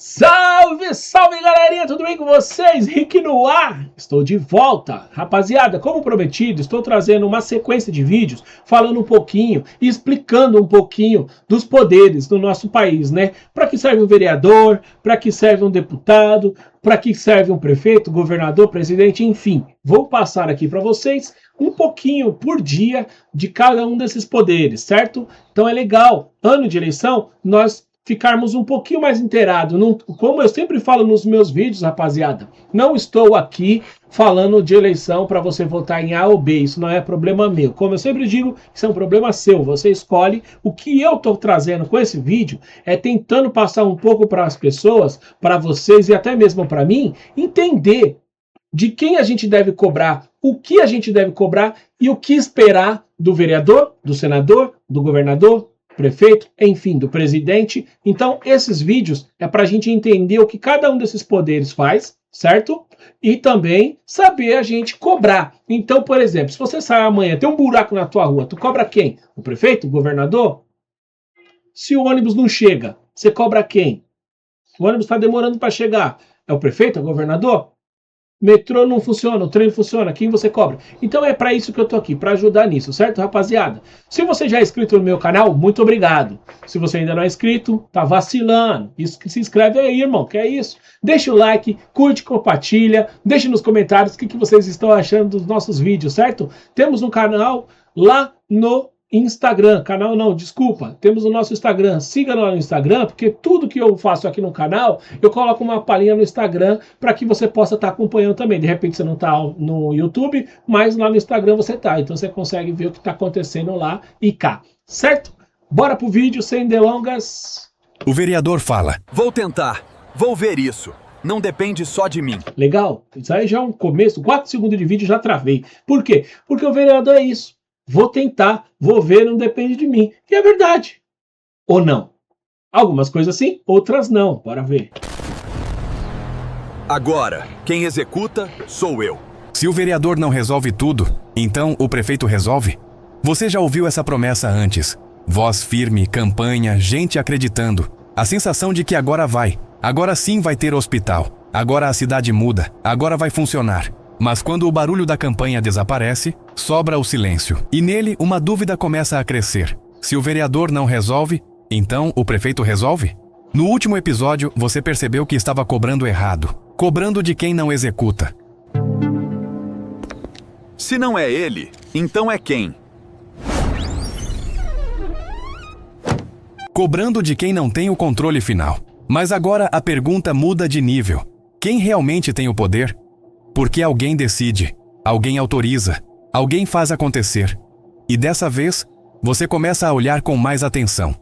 Salve, salve galerinha, tudo bem com vocês? Rick no ar, estou de volta. Rapaziada, como prometido, estou trazendo uma sequência de vídeos falando um pouquinho e explicando um pouquinho dos poderes do nosso país, né? Para que serve um vereador, para que serve um deputado, para que serve um prefeito, governador, presidente, enfim. Vou passar aqui para vocês um pouquinho por dia de cada um desses poderes, certo? Então é legal, ano de eleição, nós ficarmos um pouquinho mais inteirados. Como eu sempre falo nos meus vídeos, rapaziada, não estou aqui falando de eleição para você votar em A ou B, isso não é problema meu. Como eu sempre digo, isso é um problema seu, você escolhe. O que eu estou trazendo com esse vídeo é tentando passar um pouco para as pessoas, para vocês e até mesmo para mim, entender de quem a gente deve cobrar, o que a gente deve cobrar e o que esperar do vereador, do senador, do governador, prefeito, enfim, do presidente. Então, esses vídeos é para a gente entender o que cada um desses poderes faz, certo? E também saber a gente cobrar. Então, por exemplo, se você sai amanhã, tem um buraco na tua rua, tu cobra quem? O prefeito? O governador? Se o ônibus não chega, você cobra quem? O ônibus está demorando para chegar. É o prefeito? É o governador? Metrô não funciona, o trem não funciona, quem você cobra? Então é para isso que eu tô aqui, para ajudar nisso, certo, rapaziada? Se você já é inscrito no meu canal, muito obrigado. Se você ainda não é inscrito, tá vacilando. Se inscreve aí, irmão, que é isso. Deixa o like, curte, compartilha, deixe nos comentários o que vocês estão achando dos nossos vídeos, certo? Temos um canal lá no Instagram, canal não, desculpa, temos o nosso Instagram, siga lá no Instagram, porque tudo que eu faço aqui no canal, eu coloco uma palhinha no Instagram, para que você possa estar acompanhando também, de repente você não está no YouTube, mas lá no Instagram você está, então você consegue ver o que está acontecendo lá e cá, certo? Bora pro vídeo, sem delongas. O vereador fala: Vou tentar, vou ver isso, não depende só de mim. Legal, isso aí já é um começo, 4 segundos de vídeo já travei, por quê? Porque o vereador é isso. Vou tentar, vou ver, não depende de mim. E é verdade. Ou não? Algumas coisas sim, outras não. Bora ver. Agora, quem executa sou eu. Se o vereador não resolve tudo, então o prefeito resolve? Você já ouviu essa promessa antes. Voz firme, campanha, gente acreditando. A sensação de que agora sim vai ter hospital. Agora a cidade muda, agora vai funcionar. Mas quando o barulho da campanha desaparece, sobra o silêncio. E nele, uma dúvida começa a crescer. Se o vereador não resolve, então o prefeito resolve? No último episódio, você percebeu que estava cobrando errado. Cobrando de quem não executa. Se não é ele, então é quem? Cobrando de quem não tem o controle final. Mas agora a pergunta muda de nível. Quem realmente tem o poder? Porque alguém decide, alguém autoriza, alguém faz acontecer. E dessa vez, você começa a olhar com mais atenção.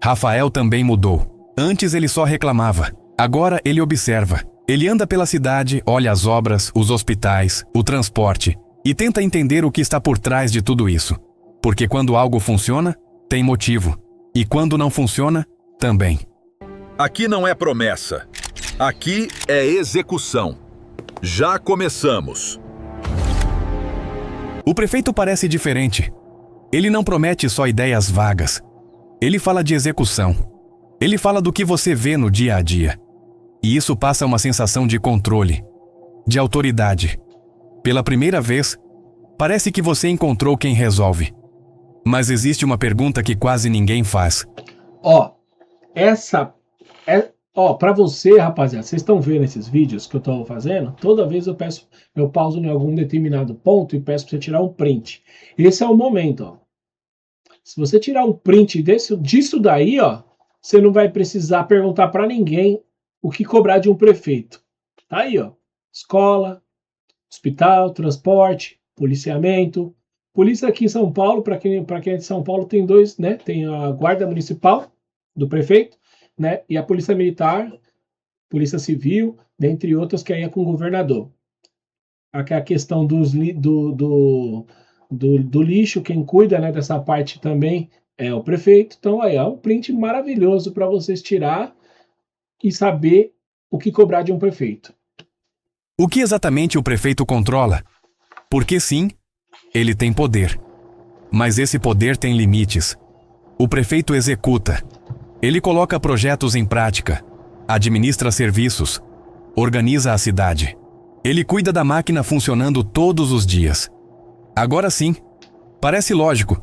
Rafael também mudou. Antes ele só reclamava. Agora ele observa. Ele anda pela cidade, olha as obras, os hospitais, o transporte e tenta entender o que está por trás de tudo isso. Porque quando algo funciona, tem motivo. E quando não funciona, também. Aqui não é promessa. Aqui é execução. Já começamos. O prefeito parece diferente. Ele não promete só ideias vagas. Ele fala de execução. Ele fala do que você vê no dia a dia. E isso passa uma sensação de controle, de autoridade. Pela primeira vez, parece que você encontrou quem resolve. Mas existe uma pergunta que quase ninguém faz. Para você, rapaziada, vocês estão vendo esses vídeos que eu estou fazendo? Toda vez eu pauso em algum determinado ponto e peço para você tirar um print. Esse é o momento, ó. Se você tirar um print disso daí, ó, você não vai precisar perguntar para ninguém o que cobrar de um prefeito. Tá aí, ó. Escola, hospital, transporte, policiamento. Polícia aqui em São Paulo, para quem é de São Paulo, tem dois, né? Tem a guarda municipal do prefeito, né? E a polícia militar, polícia civil, dentre outras, que aí é com o governador. Aqui é a questão do lixo, quem cuida, né, dessa parte também é o prefeito. Então aí é um print maravilhoso para vocês tirar e saber o que cobrar de um prefeito. O que exatamente o prefeito controla? Porque sim, ele tem poder. Mas esse poder tem limites. O prefeito executa. Ele coloca projetos em prática. administra serviços, organiza a cidade. Ele cuida da máquina funcionando todos os dias. Agora sim, parece lógico.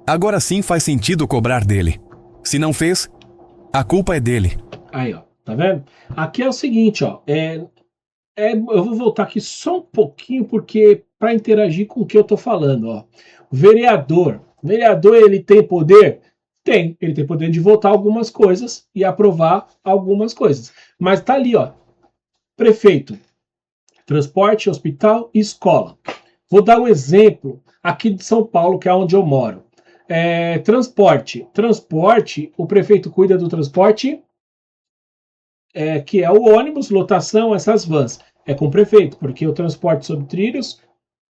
Agora sim faz sentido cobrar dele. Se não fez, a culpa é dele. Aí, ó, tá vendo? Aqui é o seguinte, ó, eu vou voltar aqui só um pouquinho porque para interagir com o que eu tô falando, ó. O vereador, ele tem poder? Tem, ele tem poder de votar algumas coisas e aprovar algumas coisas. Mas tá ali, ó, prefeito, transporte, hospital e escola. Vou dar um exemplo aqui de São Paulo, que é onde eu moro. Transporte, o prefeito cuida do transporte, que é o ônibus, lotação, essas vans. É com o prefeito, porque o transporte sobre trilhos,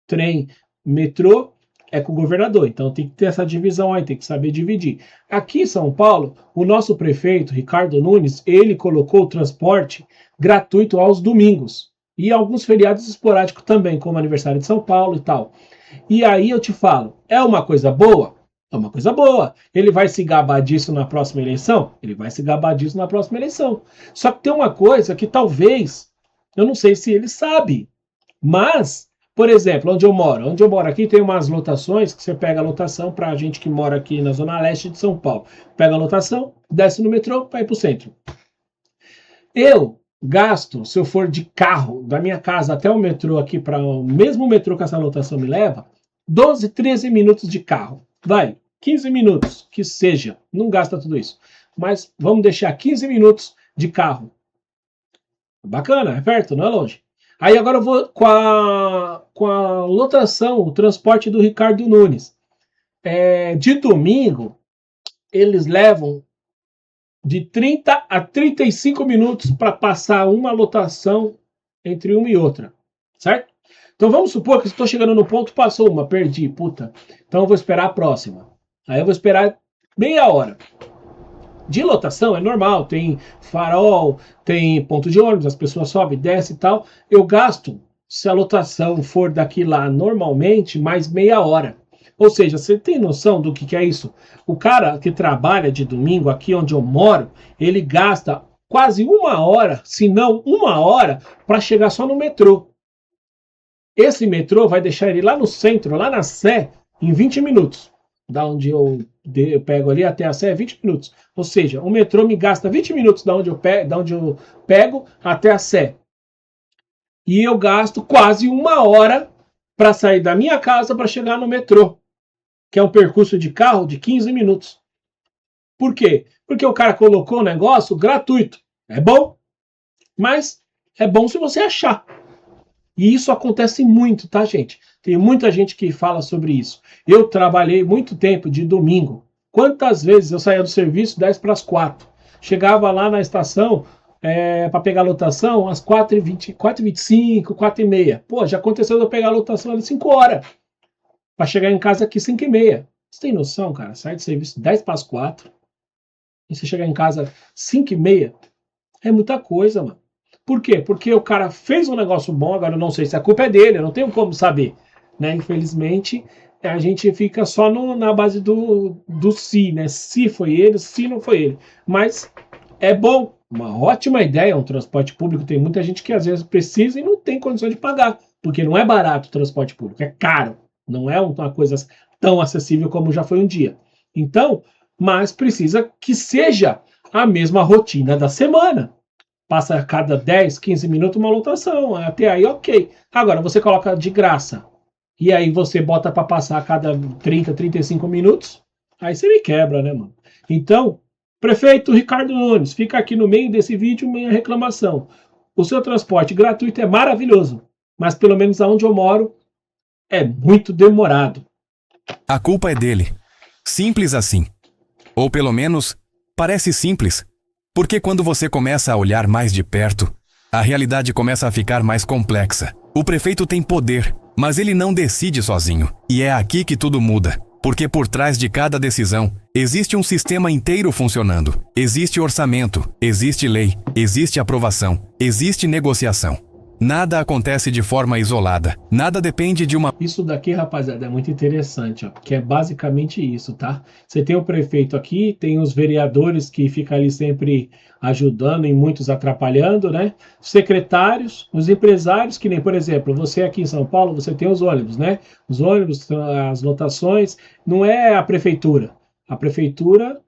trem, metrô, é com o governador. Então tem que ter essa divisão aí, tem que saber dividir. Aqui em São Paulo, o nosso prefeito, Ricardo Nunes, ele colocou o transporte gratuito aos domingos. E alguns feriados esporádicos também, como aniversário de São Paulo e tal. E aí eu te falo, é uma coisa boa? É uma coisa boa. Ele vai se gabar disso na próxima eleição? Ele vai se gabar disso na próxima eleição. Só que tem uma coisa que talvez, eu não sei se ele sabe, mas, por exemplo, onde eu moro aqui tem umas lotações que você pega a lotação para a gente que mora aqui na zona leste de São Paulo. Pega a lotação, desce no metrô, vai para o centro. Eu gasto, se eu for de carro, da minha casa até o metrô aqui, para o mesmo metrô que essa lotação me leva, 12, 13 minutos de carro. Vai, 15 minutos, que seja. Não gasta tudo isso. Mas vamos deixar 15 minutos de carro. Bacana, é perto, não é longe. Aí agora eu vou com a lotação, o transporte do Ricardo Nunes. De domingo, eles levam de 30 a 35 minutos para passar uma lotação entre uma e outra, certo? Então vamos supor que estou chegando no ponto, passou uma, perdi, puta. Então eu vou esperar a próxima. Aí eu vou esperar meia hora. De lotação é normal, tem farol, tem ponto de ônibus, as pessoas sobem, descem e tal. Eu gasto, se a lotação for daqui lá normalmente, mais meia hora. Ou seja, você tem noção do que é isso? O cara que trabalha de domingo aqui onde eu moro, ele gasta quase uma hora, se não uma hora, para chegar só no metrô. Esse metrô vai deixar ele lá no centro, lá na Sé, em 20 minutos. Da onde eu pego ali até a Sé é 20 minutos. Ou seja, o metrô me gasta 20 minutos da onde eu pego até a Sé. E eu gasto quase uma hora para sair da minha casa para chegar no metrô, que é um percurso de carro de 15 minutos. Por quê? Porque o cara colocou o negócio gratuito. É bom, mas é bom se você achar. E isso acontece muito, tá, gente? Tem muita gente que fala sobre isso. Eu trabalhei muito tempo de domingo. Quantas vezes eu saía do serviço 10 para as 4? Chegava lá na estação para pegar a lotação às 4h20, 4h25, 4h30. Pô, já aconteceu de eu pegar a lotação às 5 horas. Para chegar em casa aqui 5h30. Você tem noção, cara? Sai do serviço 10 para as 4. E você chegar em casa 5h30. É muita coisa, mano. Por quê? Porque o cara fez um negócio bom, agora eu não sei se a culpa é dele, eu não tenho como saber. Né? Infelizmente, a gente fica só na base do se, né? Se foi ele, se não foi ele. Mas é bom, uma ótima ideia, um transporte público. Tem muita gente que às vezes precisa e não tem condição de pagar, porque não é barato o transporte público, é caro. Não é uma coisa tão acessível como já foi um dia. Então, mas precisa que seja a mesma rotina da semana. Passa a cada 10, 15 minutos uma lotação. Até aí, ok. Agora, você coloca de graça. E aí você bota para passar a cada 30, 35 minutos. Aí você me quebra, né, mano? Então, prefeito Ricardo Nunes, fica aqui no meio desse vídeo minha reclamação. O seu transporte gratuito é maravilhoso. Mas pelo menos aonde eu moro, é muito demorado. A culpa é dele. Simples assim. Ou pelo menos, parece simples. Porque quando você começa a olhar mais de perto, a realidade começa a ficar mais complexa. O prefeito tem poder, mas ele não decide sozinho. E é aqui que tudo muda. Porque por trás de cada decisão, existe um sistema inteiro funcionando. Existe orçamento, existe lei, existe aprovação, existe negociação. Nada acontece de forma isolada. Nada depende de uma... Isso daqui, rapaziada, é muito interessante, ó, que é basicamente isso, tá? Você tem o prefeito aqui, tem os vereadores que ficam ali sempre ajudando e muitos atrapalhando, né? Secretários, os empresários, que nem, por exemplo, você aqui em São Paulo, você tem os ônibus, né? Os ônibus, as lotações, não é a prefeitura. A prefeitura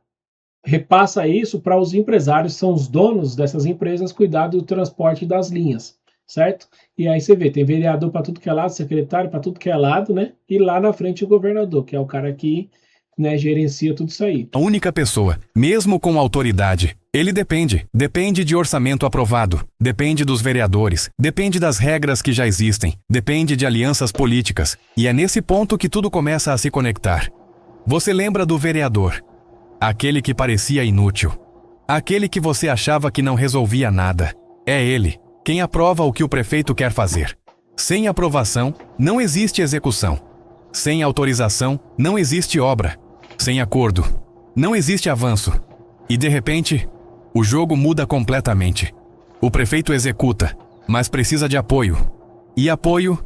repassa isso para os empresários, são os donos dessas empresas, cuidar do transporte das linhas, certo? E aí você vê, tem vereador para tudo que é lado, secretário para tudo que é lado, né? E lá na frente o governador, que é o cara que, né, gerencia tudo isso aí. A única pessoa, mesmo com autoridade. Ele depende de orçamento aprovado, depende dos vereadores, depende das regras que já existem, depende de alianças políticas. E é nesse ponto que tudo começa a se conectar. Você lembra do vereador? Aquele que parecia inútil. Aquele que você achava que não resolvia nada. É ele quem aprova o que o prefeito quer fazer. Sem aprovação, não existe execução. Sem autorização, não existe obra. Sem acordo, não existe avanço. E de repente, o jogo muda completamente. O prefeito executa, mas precisa de apoio. E apoio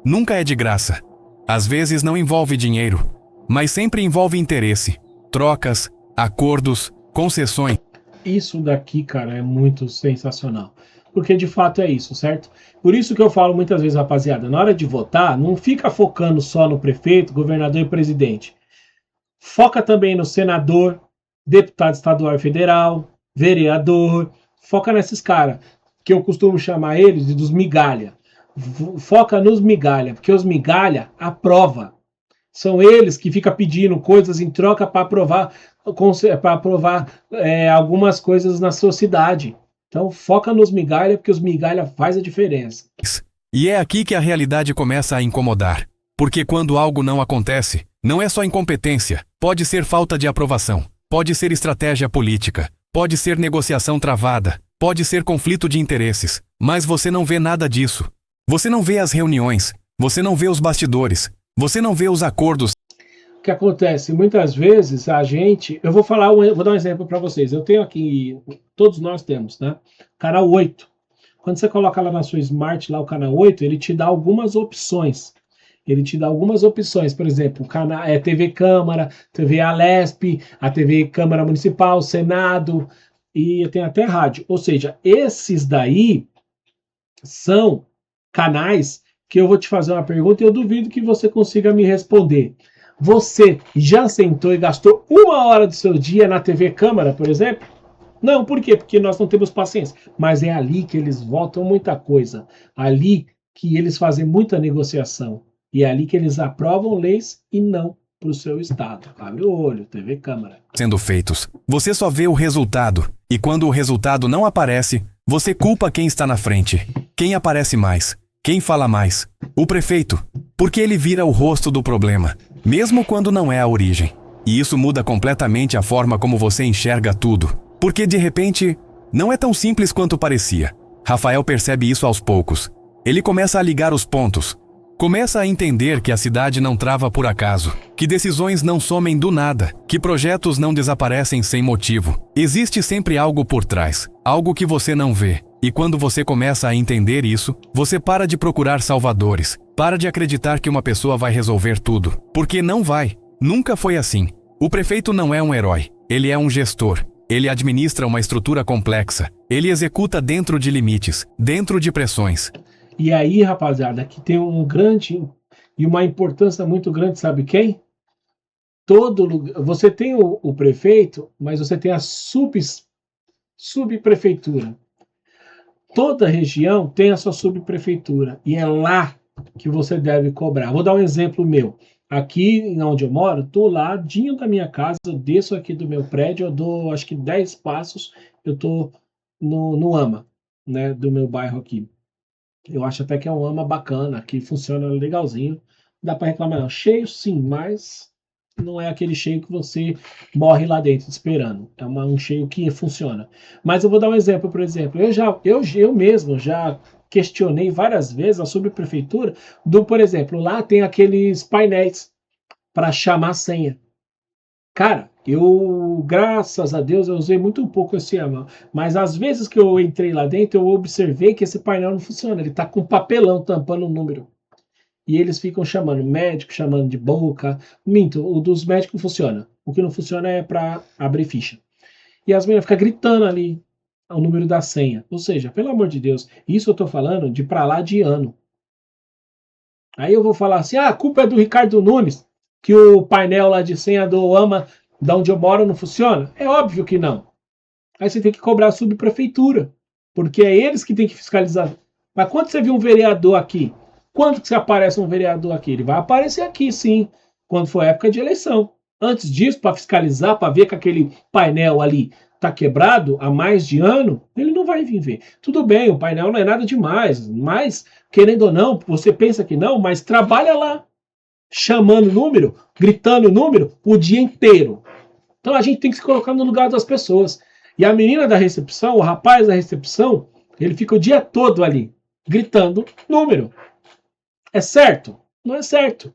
nunca é de graça. Às vezes não envolve dinheiro, mas sempre envolve interesse, trocas, acordos, concessões. Isso daqui, cara, é muito sensacional. Porque de fato é isso, certo? Por isso que eu falo muitas vezes, rapaziada, na hora de votar, não fica focando só no prefeito, governador e presidente. Foca também no senador, deputado estadual e federal, vereador. Foca nesses caras, que eu costumo chamar eles de dos migalha. Foca nos migalha, porque os migalha aprova. São eles que ficam pedindo coisas em troca para aprovar, algumas coisas na sociedade. Então foca nos migalha, porque os migalha faz a diferença. E é aqui que a realidade começa a incomodar. Porque quando algo não acontece, não é só incompetência, pode ser falta de aprovação, pode ser estratégia política, pode ser negociação travada, pode ser conflito de interesses, mas você não vê nada disso. Você não vê as reuniões, você não vê os bastidores, você não vê os acordos. O que acontece? Muitas vezes a gente... vou dar um exemplo para vocês. Eu tenho aqui, todos nós temos, né? Canal 8. Quando você coloca lá na sua Smart, lá o canal 8, ele te dá algumas opções. Por exemplo, TV Câmara, TV Alesp, a TV Câmara Municipal, Senado, e tem até rádio. Ou seja, esses daí são canais que eu vou te fazer uma pergunta e eu duvido que você consiga me responder. Você já sentou e gastou 1 hora do seu dia na TV Câmara, por exemplo? Não, por quê? Porque nós não temos paciência. Mas é ali que eles votam muita coisa. Ali que eles fazem muita negociação. E é ali que eles aprovam leis e não para o seu estado. Abre o olho, TV Câmara. Sendo feitos. Você só vê o resultado. E quando o resultado não aparece, você culpa quem está na frente. Quem aparece mais? Quem fala mais? O prefeito. Porque ele vira o rosto do problema. Mesmo quando não é a origem. E isso muda completamente a forma como você enxerga tudo. Porque de repente, não é tão simples quanto parecia. Rafael percebe isso aos poucos. Ele começa a ligar os pontos. Começa a entender que a cidade não trava por acaso, que decisões não somem do nada, que projetos não desaparecem sem motivo. Existe sempre algo por trás, algo que você não vê. E quando você começa a entender isso, você para de procurar salvadores, para de acreditar que uma pessoa vai resolver tudo. Porque não vai. Nunca foi assim. O prefeito não é um herói, ele é um gestor. Ele administra uma estrutura complexa. Ele executa dentro de limites, dentro de pressões. E aí, rapaziada, que tem um grande e uma importância muito grande, sabe quem? Todo lugar. Você tem o prefeito, mas você tem a subprefeitura. Toda região tem a sua subprefeitura. E é lá que você deve cobrar. Vou dar um exemplo meu. Aqui onde eu moro, do ladinho da minha casa, eu desço aqui do meu prédio, eu dou acho que 10 passos, eu tô no AMA, né, do meu bairro aqui. Eu acho até que é um AMA bacana, que funciona legalzinho. Dá para reclamar não. Cheio sim, mas não é aquele cheio que você morre lá dentro esperando. É um cheio que funciona. Mas eu vou dar um exemplo, por exemplo. Eu mesmo já questionei várias vezes a subprefeitura por exemplo, lá tem aqueles painéis para chamar a senha. Cara, eu, graças a Deus, eu usei muito pouco esse ano, mas às vezes que eu entrei lá dentro, eu observei que esse painel não funciona, ele tá com papelão tampando o número. E eles ficam chamando médico, chamando de boca. Minto, o dos médicos funciona. O que não funciona é para abrir ficha. E as meninas ficam gritando ali o número da senha. Ou seja, pelo amor de Deus, isso eu tô falando de pra lá de ano. Aí eu vou falar assim, a culpa é do Ricardo Nunes, que o painel lá de senha do AMA, da onde eu moro, não funciona? É óbvio que não. Aí você tem que cobrar a subprefeitura, porque é eles que têm que fiscalizar. Mas quando você viu um vereador aqui, quando que aparece um vereador aqui? Ele vai aparecer aqui, sim, quando for época de eleição. Antes disso, para fiscalizar, para ver que aquele painel ali está quebrado há mais de ano, ele não vai vir ver. Tudo bem, o painel não é nada demais, mas, querendo ou não, você pensa que não, mas trabalha lá, chamando o número, gritando o número, o dia inteiro. Então a gente tem que se colocar no lugar das pessoas. E a menina da recepção, o rapaz da recepção, ele fica o dia todo ali, gritando número. É certo? Não é certo.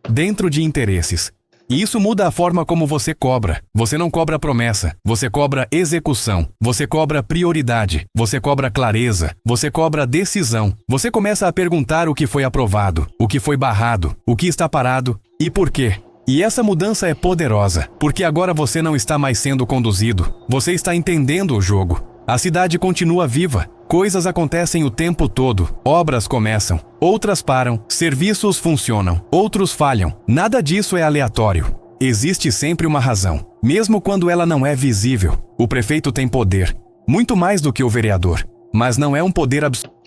Dentro de interesses. E isso muda a forma como você cobra. Você não cobra promessa, você cobra execução, você cobra prioridade, você cobra clareza, você cobra decisão. Você começa a perguntar o que foi aprovado, o que foi barrado, o que está parado e por quê. E essa mudança é poderosa, porque agora você não está mais sendo conduzido, você está entendendo o jogo. A cidade continua viva, coisas acontecem o tempo todo, obras começam, outras param, serviços funcionam, outros falham. Nada disso é aleatório. Existe sempre uma razão, mesmo quando ela não é visível. O prefeito tem poder, muito mais do que o vereador, mas não é um poder absoluto.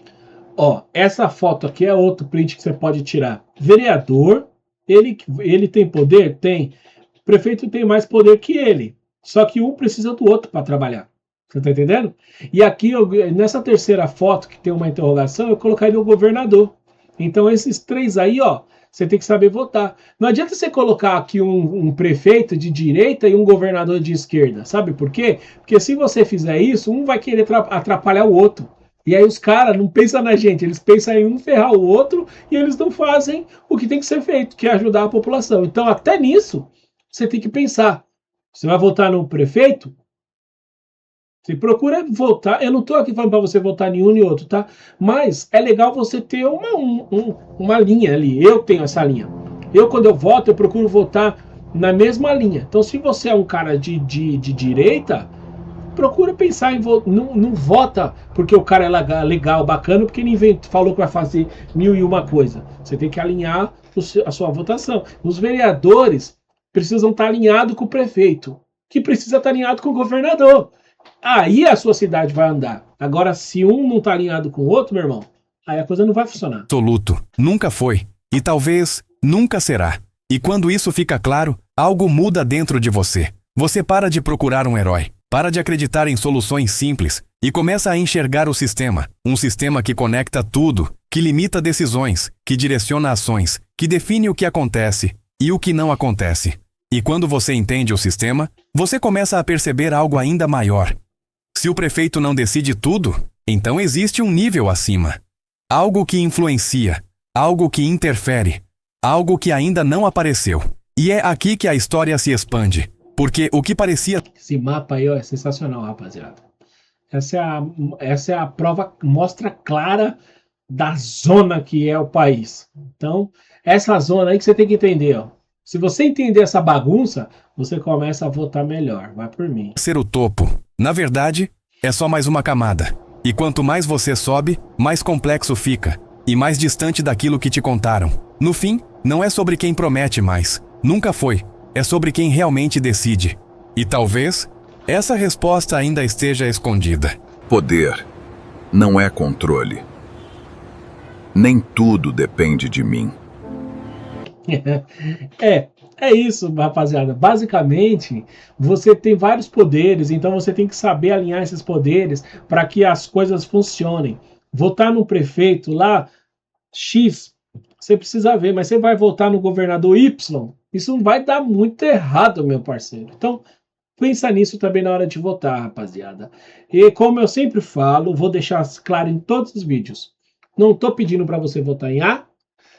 Ó, essa foto aqui é outro print que você pode tirar. Vereador, ele tem poder? Tem. O prefeito tem mais poder que ele, só que um precisa do outro para trabalhar. Você tá entendendo? E aqui, nessa terceira foto, que tem uma interrogação, eu colocaria o governador. Então, esses três aí, ó, você tem que saber votar. Não adianta você colocar aqui um prefeito de direita e um governador de esquerda. Sabe por quê? Porque se você fizer isso, um vai querer atrapalhar o outro. E aí os caras não pensam na gente, eles pensam em um ferrar o outro e eles não fazem o que tem que ser feito, que é ajudar a população. Então, até nisso, você tem que pensar. Você vai votar no prefeito? Você procura votar. Eu não estou aqui falando para você votar em um nem outro, tá? Mas é legal você ter uma linha ali. Eu tenho essa linha. Quando eu voto, eu procuro votar na mesma linha. Então, se você é um cara de direita, procura pensar em votar. Não vota porque o cara é legal, bacana, porque ele falou que vai fazer 1001 coisa. Você tem que alinhar a sua votação. Os vereadores precisam estar alinhados com o prefeito, que precisa estar alinhado com o governador. Aí a sua cidade vai andar. Agora, se um não está alinhado com o outro, meu irmão, aí a coisa não vai funcionar. Absoluto. Nunca foi. E talvez nunca será. E quando isso fica claro, algo muda dentro de você. Você para de procurar um herói. Para de acreditar em soluções simples e começa a enxergar o sistema. Um sistema que conecta tudo, que limita decisões, que direciona ações, que define o que acontece e o que não acontece. E quando você entende o sistema, você começa a perceber algo ainda maior. Se o prefeito não decide tudo, então existe um nível acima. Algo que influencia, algo que interfere, algo que ainda não apareceu. E é aqui que a história se expande, porque o que parecia... Esse mapa aí, ó, é sensacional, rapaziada. Essa é a prova, mostra clara da zona que é o país. Então, essa zona aí que você tem que entender, ó. Se você entender essa bagunça, você começa a votar melhor. Vai por mim. Ser o topo, na verdade, é só mais uma camada. E quanto mais você sobe, mais complexo fica. E mais distante daquilo que te contaram. No fim, não é sobre quem promete mais. Nunca foi. É sobre quem realmente decide. E talvez, essa resposta ainda esteja escondida. Poder não é controle. Nem tudo depende de mim. É isso, rapaziada. Basicamente, você tem vários poderes, então você tem que saber alinhar esses poderes para que as coisas funcionem. Votar no prefeito lá, X, você precisa ver, mas você vai votar no governador Y, isso vai dar muito errado, meu parceiro. Então, pensa nisso também na hora de votar, rapaziada. E como eu sempre falo, vou deixar claro em todos os vídeos, não estou pedindo para você votar em A,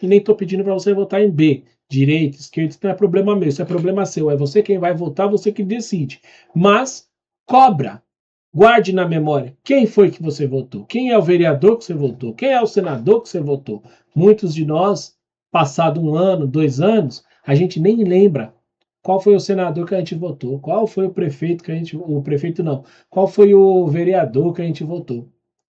e nem estou pedindo para você votar em B. direita, esquerda, isso não é problema meu, isso é problema seu. É você quem vai votar, você que decide. Mas cobra. Guarde na memória quem foi que você votou, quem é o vereador que você votou, quem é o senador que você votou. Muitos de nós, passado 1 ano, 2 anos, a gente nem lembra qual foi o senador que a gente votou, qual foi o prefeito que a gente... O prefeito não, qual foi o vereador que a gente votou.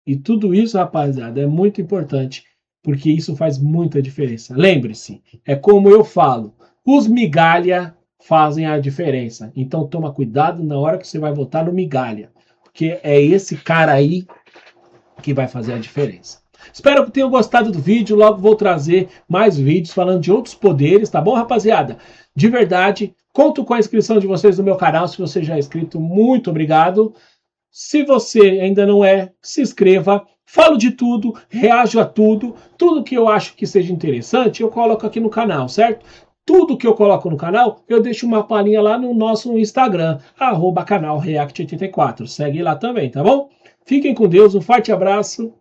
E tudo isso, rapaziada, é muito importante, porque isso faz muita diferença. Lembre-se, é como eu falo, os migalha fazem a diferença. Então toma cuidado na hora que você vai votar no migalha, porque é esse cara aí que vai fazer a diferença. Espero que tenham gostado do vídeo, logo vou trazer mais vídeos falando de outros poderes, tá bom, rapaziada? De verdade, conto com a inscrição de vocês no meu canal, se você já é inscrito, muito obrigado. Se você ainda não é, se inscreva, falo de tudo, reajo a tudo, tudo que eu acho que seja interessante, eu coloco aqui no canal, certo? Tudo que eu coloco no canal, eu deixo uma palhinha lá no nosso Instagram, @canal React84. Segue lá também, tá bom? Fiquem com Deus, um forte abraço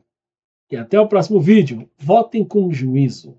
e até o próximo vídeo. Votem com juízo.